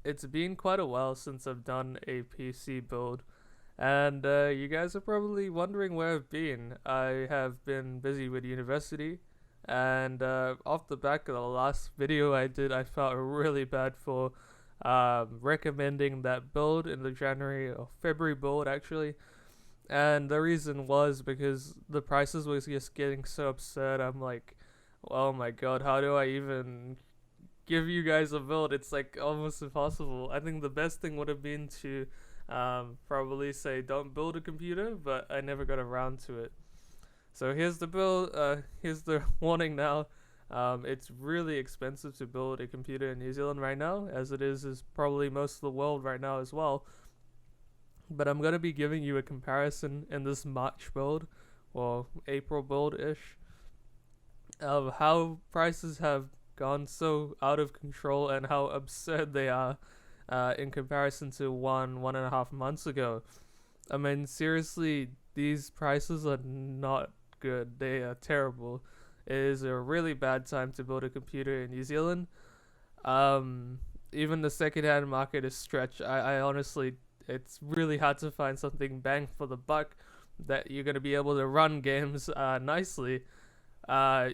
it's been quite a while since I've done a PC build, and you guys are probably wondering where I've been. I have been busy with university, and off the back of the last video I did, I felt really bad for recommending that build in the January or February build actually. And the reason was because the prices was just getting so absurd. I'm like, oh my god, how do I even give you guys a build? It's like almost impossible. I think the best thing would have been to probably say don't build a computer, but I never got around to it. So here's the build. Here's the warning now. It's really expensive to build a computer in New Zealand right now, as it is probably most of the world right now as well. But I'm gonna be giving you a comparison in this March build, or April build ish, of how prices have gone so out of control and how absurd they are in comparison to 1.5 months ago. I mean, seriously, these prices are not good. They are terrible. It is a really bad time to build a computer in New Zealand. Even the secondhand market is stretched. I honestly, it's really hard to find something bang for the buck that you're going to be able to run games nicely. uh,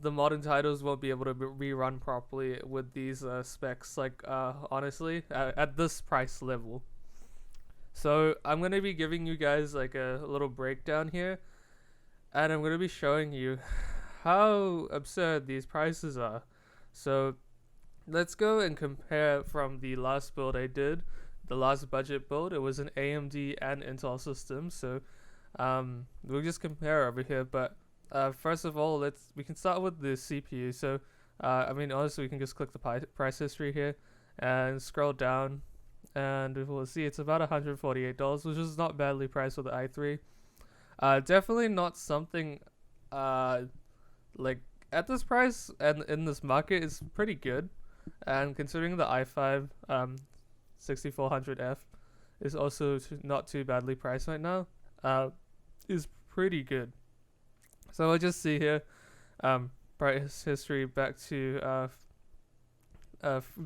the modern titles won't be able to be run properly with these specs. Like honestly, at this price level. So I'm gonna be giving you guys like a little breakdown here, and I'm gonna be showing you how absurd these prices are. So let's go and compare from the last build I did, the last budget build. It was an AMD and Intel system. So we'll just compare over here. But first of all, we can start with the CPU. So I mean, honestly, we can just click the price history here and scroll down, and we'll see it's about $148, which is not badly priced for the i3. Definitely not something like at this price and in this market is pretty good. And considering the i5 6400F is also not too badly priced right now, is pretty good. So I'll just see here, price history back to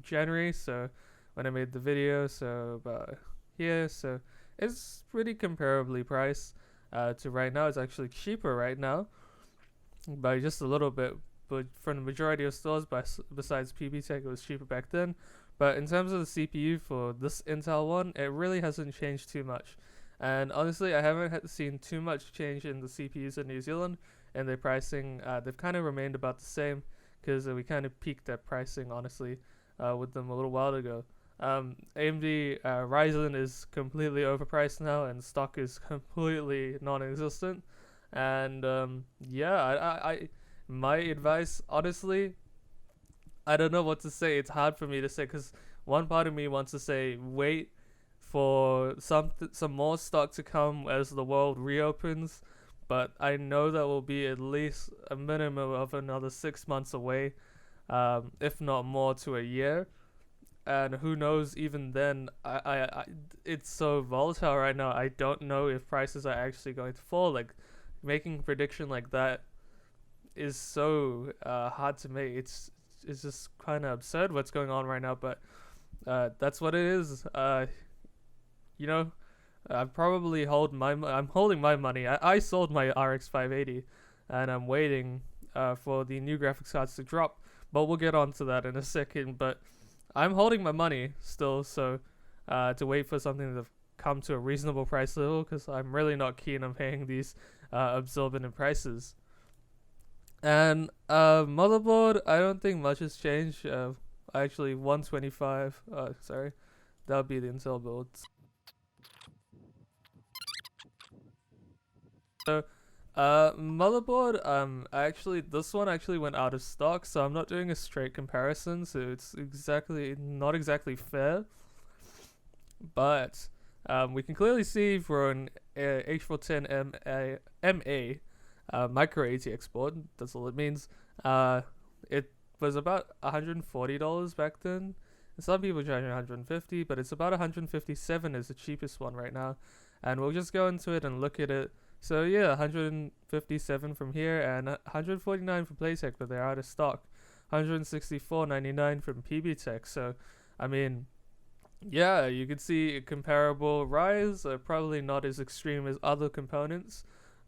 January. So when I made the video, so about here. So it's pretty comparably priced to right now. It's actually cheaper right now by just a little bit, but for the majority of stores, besides PB Tech, it was cheaper back then. But in terms of the CPU for this Intel one, it really hasn't changed too much. And honestly, I haven't seen too much change in the CPUs in New Zealand, and their pricing. They've kind of remained about the same because we kind of peaked at pricing, honestly, with them a little while ago. AMD Ryzen is completely overpriced now, and stock is completely non-existent. And yeah, my advice, honestly, I don't know what to say. It's hard for me to say because one part of me wants to say wait for some more stock to come as the world reopens, but I know that will be at least a minimum of another 6 months away, if not more, to a year. And who knows? Even then, it's so volatile right now. I don't know if prices are actually going to fall. Like making a prediction like that is so hard to make. It's just kind of absurd what's going on right now. But that's what it is. You know, I'm holding my money. I sold my RX 580, and I'm waiting for the new graphics cards to drop. But we'll get on to that in a second. But I'm holding my money still, so to wait for something to come to a reasonable price level, because I'm really not keen on paying these absorbent prices. And motherboard, I don't think much has changed. Actually, 125. Sorry, that would be the Intel build. So, motherboard. Actually, this one actually went out of stock, so I'm not doing a straight comparison. So it's not exactly fair. But we can clearly see for an H410 MA micro ATX board. That's all it means. It was about $140 back then. Some people charge $150, but it's about $157 is the cheapest one right now. And we'll just go into it and look at it. So yeah, $157 from here and $149 from Playtech, but they're out of stock. $164.99 from PB Tech. So I mean, yeah, you could see a comparable rise, probably not as extreme as other components,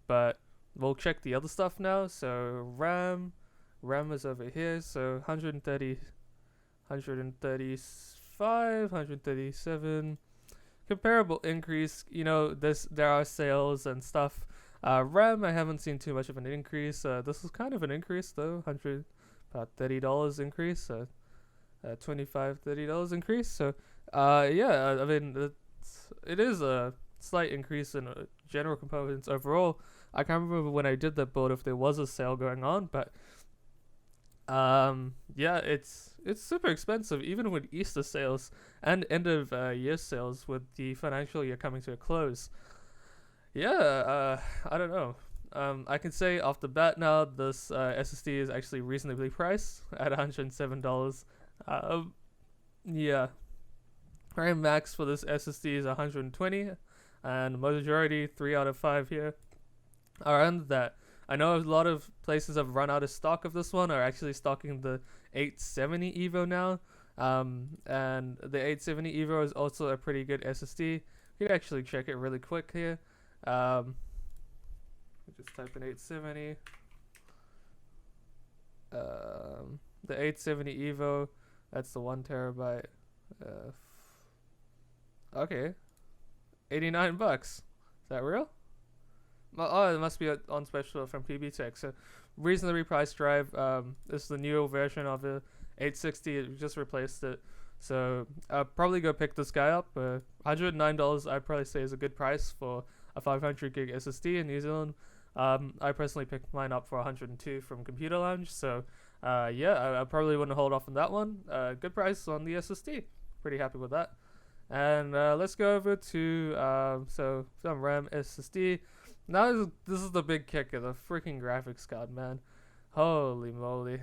but we'll check the other stuff now. So RAM is over here. So 130, 135, 137. Comparable increase. There are sales and stuff. RAM, I haven't seen too much of an increase. This is kind of an increase though. About $30 increase. 25 $30 increase. So yeah, I mean it is a slight increase in general components overall. I can't remember when I did that build if there was a sale going on, but yeah, it's super expensive even with Easter sales and end of year sales with the financial year coming to a close. Yeah, I don't know. I can say off the bat now, this SSD is actually reasonably priced at $107. Um, yeah, RAM max for this SSD is 120, and majority 3 out of 5 here are under that. I know a lot of places have run out of stock of this one, are actually stocking the 870 Evo now. And the 870 Evo is also a pretty good SSD. You can actually check it really quick here. Just type in 870. The 870 Evo, that's the 1 terabyte. Okay, $89. Is that real? Oh, it must be on special from PB Tech. So, reasonably priced drive. This is the newer version of the 860. It just replaced it. So, I'll probably go pick this guy up. $109, I'd probably say, is a good price for a 500 gig SSD in New Zealand. I personally picked mine up for 102 from Computer Lounge. So, yeah, I probably wouldn't hold off on that one. Good price on the SSD. Pretty happy with that. And let's go over to some RAM SSD. Now this is the big kicker, the freaking graphics card, man. Holy moly.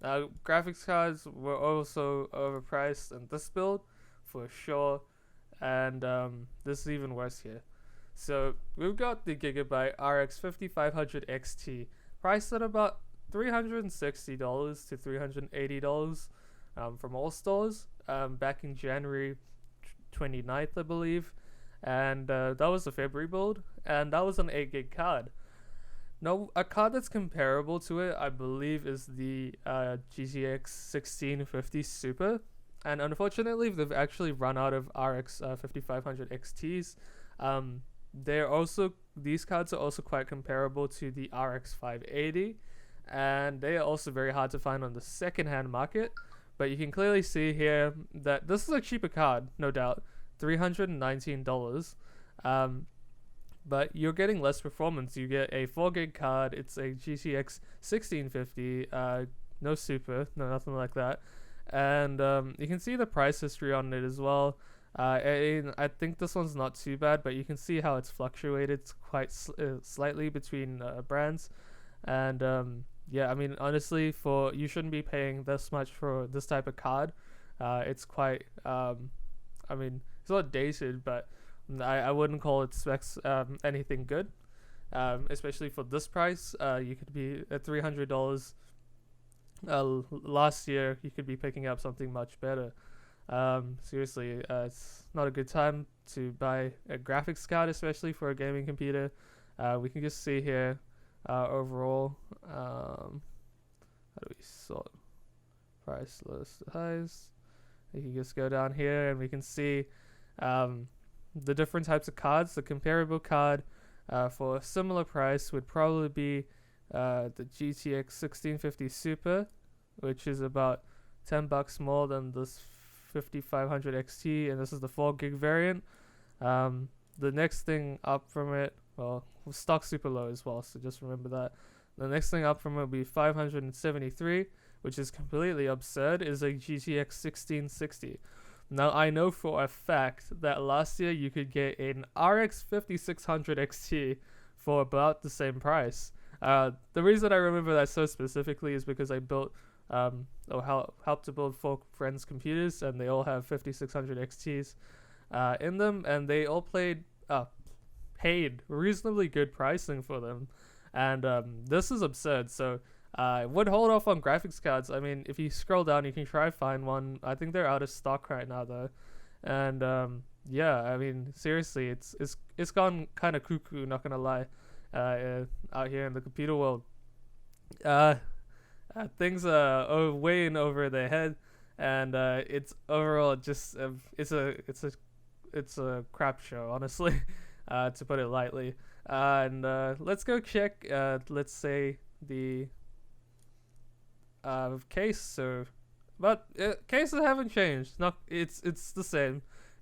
Graphics cards were also overpriced in this build, for sure. And this is even worse here. So we've got the Gigabyte RX 5500 XT, priced at about $360 to $380 from all stores back in January 29th, I believe. And that was the February build, and that was an 8 gig card. Now, a card that's comparable to it, I believe, is the GTX 1650 Super. And unfortunately, they've actually run out of RX 5500 XTs. These cards are also quite comparable to the RX 580, and they are also very hard to find on the secondhand market. But you can clearly see here that this is a cheaper card, no doubt. $319, but you're getting less performance. You get a 4 gig card. It's a GTX 1650, no super, no nothing like that, and you can see the price history on it as well. I think this one's not too bad, but you can see how it's fluctuated quite slightly between brands, and yeah, I mean, honestly, you shouldn't be paying this much for this type of card. It's quite I mean, it's a lot dated, but I wouldn't call its specs anything good, especially for this price. You could be at $300. Last year, you could be picking up something much better. Seriously, it's not a good time to buy a graphics card, especially for a gaming computer. We can just see here overall. How do we sort price lowest to highest? You can just go down here and we can see the different types of cards. The comparable card for a similar price would probably be the GTX 1650 Super, which is about $10 more than this 5500 XT, and this is the 4 gig variant. The next thing up from it, well, stock's super low as well, so just remember that. The next thing up from it will be 573, which is completely absurd, is a GTX 1660. Now, I know for a fact that last year you could get an RX 5600 XT for about the same price. The reason I remember that so specifically is because I built, or helped to build 4 friends' computers, and they all have 5600 XTs in them, and they all paid reasonably good pricing for them. And this is absurd. So I would hold off on graphics cards. I mean, if you scroll down, you can try find one. I think they're out of stock right now though, and yeah, I mean, seriously, it's gone kind of cuckoo. Not gonna lie, out here in the computer world, uh, things are way in over their head, and it's overall just it's a crap show, honestly, to put it lightly. And let's go check. Let's say the case. So, but cases haven't changed. Not it's the same.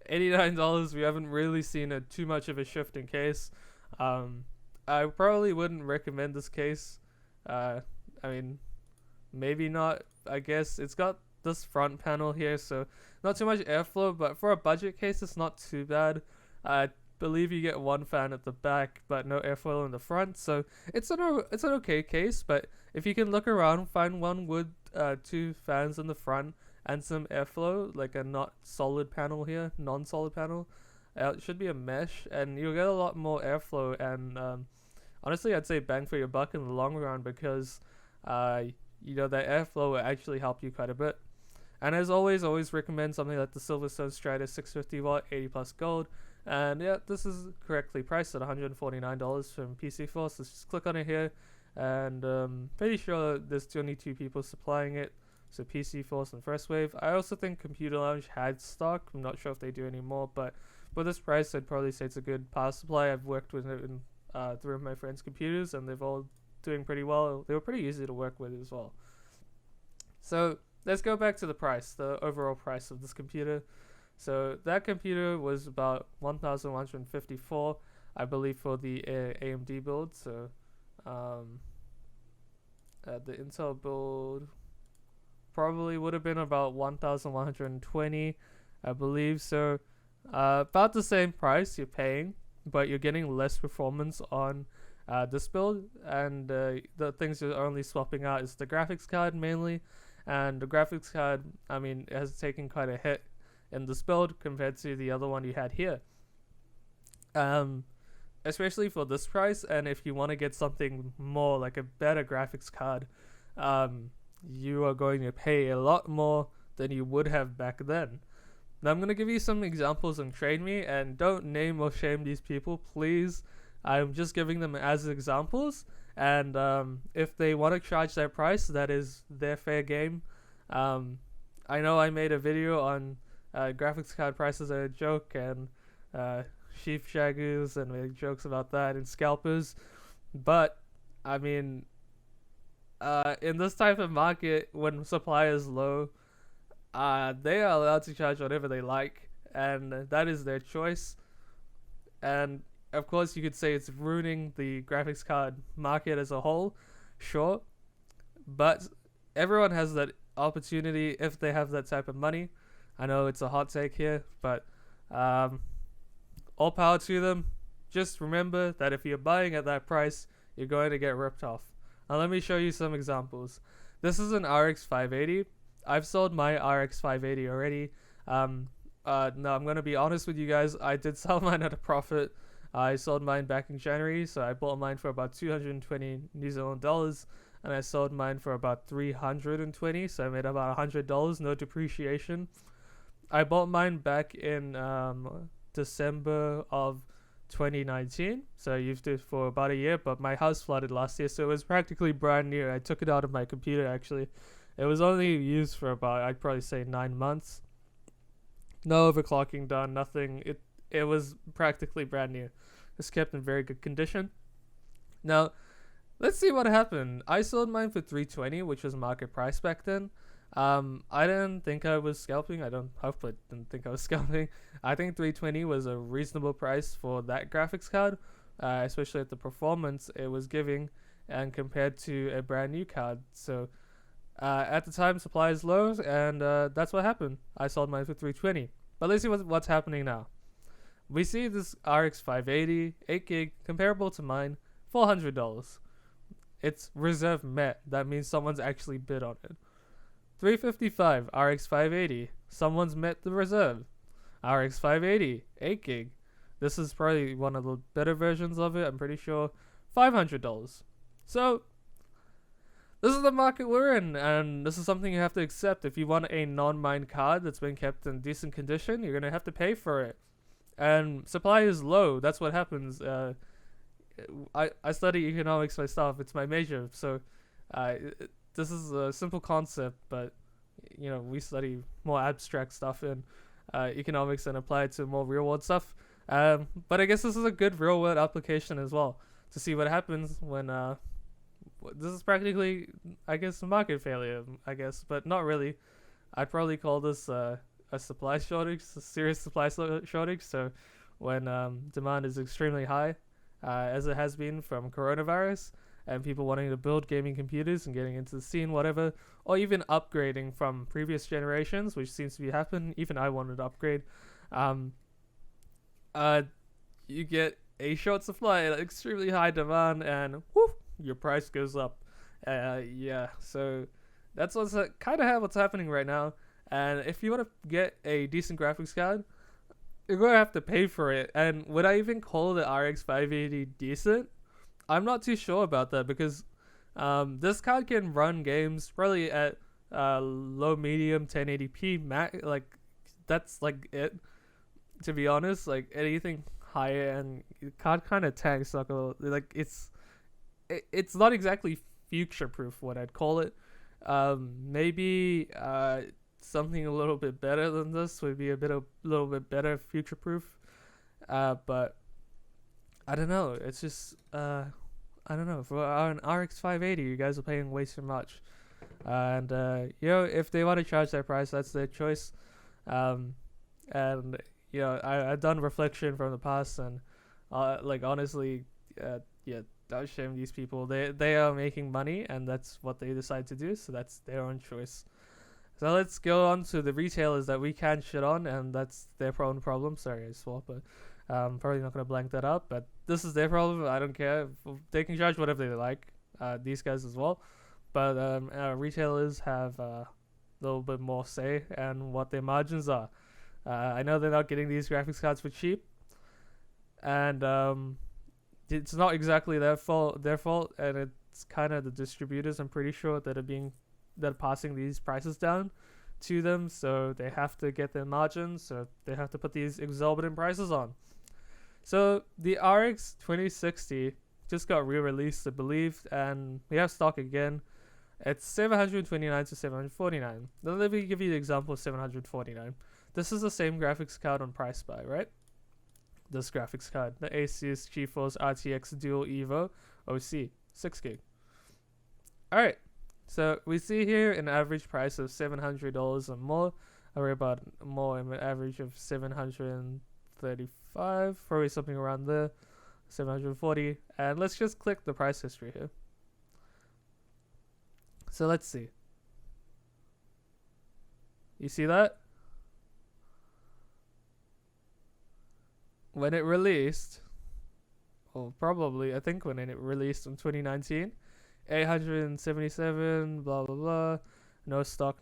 $89. We haven't really seen too much of a shift in case. I probably wouldn't recommend this case. I mean, maybe not. I guess it's got this front panel here, so not too much airflow. But for a budget case, it's not too bad. I believe you get one fan at the back, but no airflow in the front. So it's an okay case. But if you can look around, find one with two fans in the front and some airflow, like a not solid panel here, non-solid panel. It should be a mesh, and you'll get a lot more airflow. And honestly, I'd say bang for your buck in the long run, because you know, that airflow will actually help you quite a bit. And as always recommend something like the Silverstone Strider 650 watt 80 plus gold. And yeah, this is correctly priced at $149 from PC Force. Let's just click on it here, and pretty sure there's 22 people supplying it. So PC Force and First Wave. I also think Computer Lounge had stock. I'm not sure if they do anymore, but for this price, I'd probably say it's a good power supply. I've worked with it in 3 of my friends' computers, and they've all doing pretty well. They were pretty easy to work with as well. So let's go back to the price, the overall price of this computer. So that computer was about $1,154, I believe, for the AMD build. So the Intel build probably would have been about $1,120, I believe. So about the same price you're paying, but you're getting less performance on this build. And the things you're only swapping out is the graphics card mainly. And the graphics card, I mean, it has taken quite a hit in this build compared to the other one you had here. Especially for this price, and if you want to get something more like a better graphics card, you are going to pay a lot more than you would have back then. Now I'm going to give you some examples on Trade Me, and don't name or shame these people, please. I'm just giving them as examples, and if they want to charge their price, that is their fair game. I know I made a video on graphics card prices are a joke, and sheep shaggers, and made jokes about that, and scalpers, but I mean, in this type of market, when supply is low, they are allowed to charge whatever they like, and that is their choice. And of course, you could say it's ruining the graphics card market as a whole, sure, but everyone has that opportunity if they have that type of money. I know it's a hot take here, but all power to them. Just remember that if you're buying at that price, you're going to get ripped off. Now let me show you some examples. This is an RX 580. I've sold my RX 580 already. No, I'm going to be honest with you guys. I did sell mine at a profit. I sold mine back in January, so I bought mine for about 220 New Zealand dollars, and I sold mine for about 320, so I made about $100, no depreciation. I bought mine back in December of 2019, so I used it for about a year, but my house flooded last year, so it was practically brand new. I took it out of my computer, actually. It was only used for about, I'd probably say, 9 months. No overclocking done, nothing. It was practically brand new. It's kept in very good condition. Now, let's see what happened. I sold mine for 320, which was market price back then. I didn't think I was scalping. I didn't think I was scalping. I think 320 was a reasonable price for that graphics card, especially at the performance it was giving, and compared to a brand new card. So at the time, supply is low, and that's what happened. I sold mine for 320. But let's see what's happening now. We see this RX 580, 8 gig, comparable to mine, $400. It's reserve met. That means someone's actually bid on it. 355 RX 580, someone's met the reserve. RX 580, 8 gig. This is probably one of the better versions of it, I'm pretty sure. $500. So this is the market we're in, and this is something you have to accept. If you want a non-mined card that's been kept in decent condition, you're gonna have to pay for it. And supply is low. That's what happens. I study economics myself. It's my major, so uh, this is a simple concept, but we study more abstract stuff in economics and apply it to more real world stuff. But I guess this is a good real world application as well to see what happens when this is practically, I guess, a market failure, I guess, but not really. I'd probably call this a supply shortage, a serious supply shortage. So when demand is extremely high, as it has been from coronavirus, and people wanting to build gaming computers and getting into the scene, whatever, or even upgrading from previous generations, which seems to be happening. Even I wanted to upgrade. You get a short supply, extremely high demand, and whoo, your price goes up. Yeah, so that's what's happening right now. And if you want to get a decent graphics card, you're going to have to pay for it. And would I even call the RX 580 decent? I'm not too sure about that, because this card can run games probably at low, medium, 1080p max. Like, that's like it. To be honest, like anything higher and card kind of tanks. Like it's not exactly future proof. What I'd call it. Maybe something a little bit better than this would be a little bit better future proof. But I don't know. It's just I don't know. For an RX 580, you guys are paying way too much. And if they want to charge that price, that's their choice. And I've done reflection from the past, and honestly, don't shame these people. They are making money, and that's what they decide to do. So that's their own choice. So let's go on to the retailers that we can shit on, and that's their own problem. Sorry, I swore, but probably not going to blank that up. But this is their problem. I don't care. They can charge whatever they like. These guys as well. But retailers have a little bit more say and what their margins are. I know they're not getting these graphics cards for cheap, and it's not exactly their fault, and it's kind of the distributors, I'm pretty sure, that are passing these prices down to them, so they have to get their margins, so they have to put these exorbitant prices on. So the RX 2060 just got re-released, I believe, and we have stock again. It's 729 to 749. Now let me give you the example of 749. This is the same graphics card on Price Buy, right? This graphics card, the Asus GeForce RTX Dual Evo OC 6GB. Alright, so we see here an average price of $700 or more, or about more, an average of $735, probably something around there, $740. And let's just click the price history here. So let's see. You see that? When it released, or probably, I think when it released in 2019, 877, blah, blah, blah. No stock.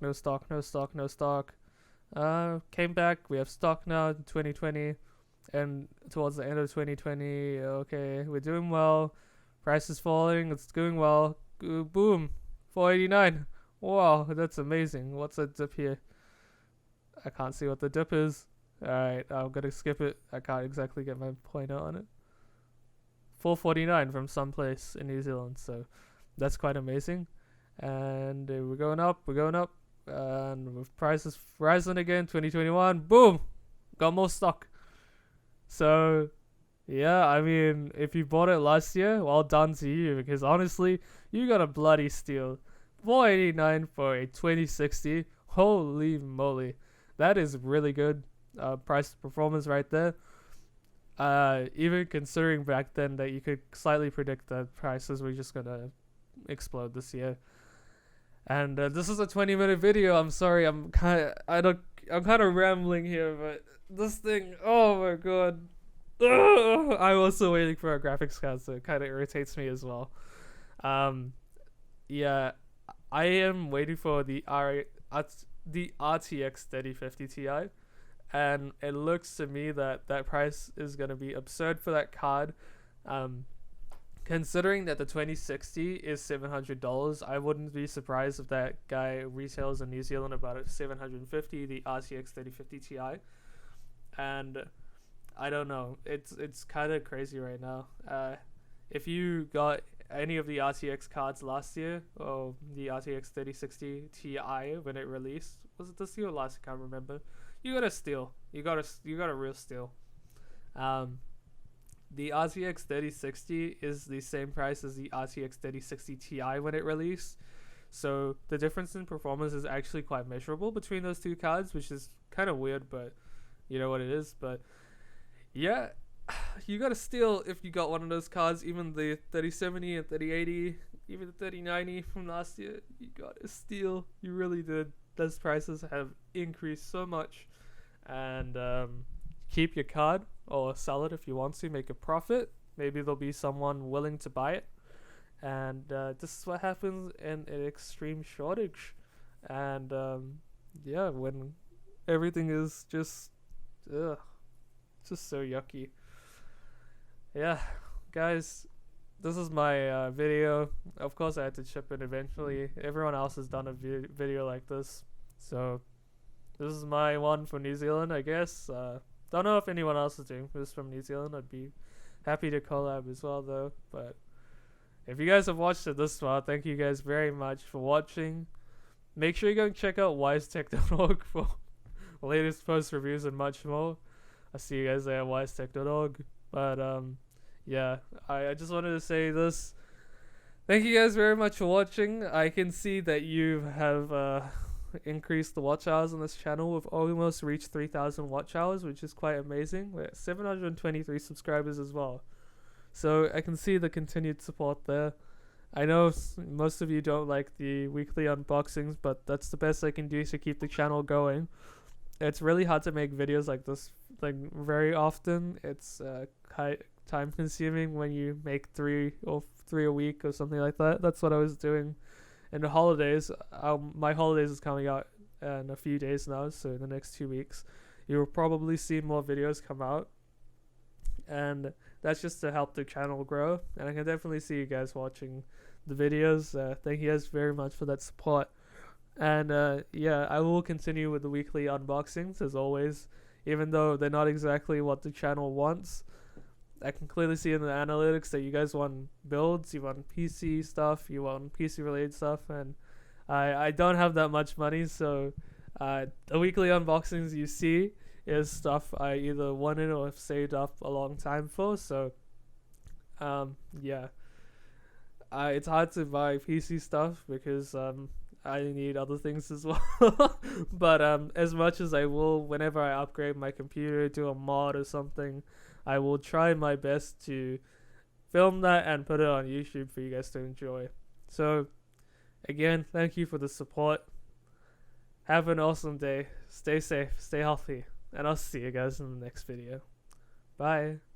Came back. We have stock now in 2020. And towards the end of 2020, okay, we're doing well. Price is falling. It's doing well. Boom. 489. Wow, that's amazing. What's a dip here? I can't see what the dip is. Alright, I'm gonna skip it. I can't exactly get my pointer on it. 449 from some place in New Zealand, so that's quite amazing. And we're going up, and with prices rising again, 2021, boom, got more stock. So yeah, I mean, if you bought it last year, well done to you, because honestly, you got a bloody steal. 489 for a 2060. Holy moly, that is really good. Price performance right there. Even considering back then that you could slightly predict that prices were just gonna explode this year. And this is a 20-minute video. I'm sorry, I'm kind of rambling here, but this thing, oh my god. Ugh, I'm also waiting for a graphics card, so it kind of irritates me as well. Yeah, I am waiting for the RTX 3050 Ti. And it looks to me that price is going to be absurd for that card, considering that the 2060 is $700, I wouldn't be surprised if that guy retails in New Zealand about at 750, the RTX 3050 Ti. And I don't know, it's kind of crazy right now. If you got any of the RTX cards last year, or the RTX 3060 Ti when it released, was it this year or last? I can't remember. You got a steal. You got a real steal. The RTX 3060 is the same price as the RTX 3060 Ti when it released. So the difference in performance is actually quite measurable between those two cards, which is kind of weird, but you know what it is. But yeah, you got a steal if you got one of those cards, even the 3070 and 3080, even the 3090 from last year. You got a steal. You really did. Those prices have increased so much. And keep your card or sell it if you want to, make a profit. Maybe there'll be someone willing to buy it. And this is what happens in an extreme shortage. And yeah, when everything is just so yucky. Yeah, guys, this is my video. Of course I had to chip in eventually. Everyone else has done a video like this, so this is my one for New Zealand, I guess. Don't know if anyone else is doing this from New Zealand. I'd be happy to collab as well though. But if you guys have watched it this far, thank you guys very much for watching. Make sure you go and check out wisetech.org for latest post reviews and much more. I'll see you guys there at wisetech.org. But yeah, I just wanted to say this. Thank you guys very much for watching. I can see that you have increased the watch hours on this channel. We've almost reached 3,000 watch hours, which is quite amazing. We're at 723 subscribers as well. So I can see the continued support there. I know most of you don't like the weekly unboxings, but that's the best I can do to keep the channel going. It's really hard to make videos like this very often. It's quite time consuming when you make three a week or something like that. That's what I was doing in the holidays. My holidays is coming out in a few days now, so in the next 2 weeks you will probably see more videos come out, and that's just to help the channel grow. And I can definitely see you guys watching the videos. Thank you guys very much for that support. And yeah, I will continue with the weekly unboxings as always, even though they're not exactly what the channel wants. I can clearly see in the analytics that you guys want builds, you want PC stuff, you want PC related stuff, and I don't have that much money, so the weekly unboxings you see is stuff I either wanted or have saved up a long time for. So yeah, it's hard to buy PC stuff because I need other things as well. But as much as I will, whenever I upgrade my computer to a mod or something, I will try my best to film that and put it on YouTube for you guys to enjoy. So again, thank you for the support. Have an awesome day. Stay safe, stay healthy, and I'll see you guys in the next video. Bye.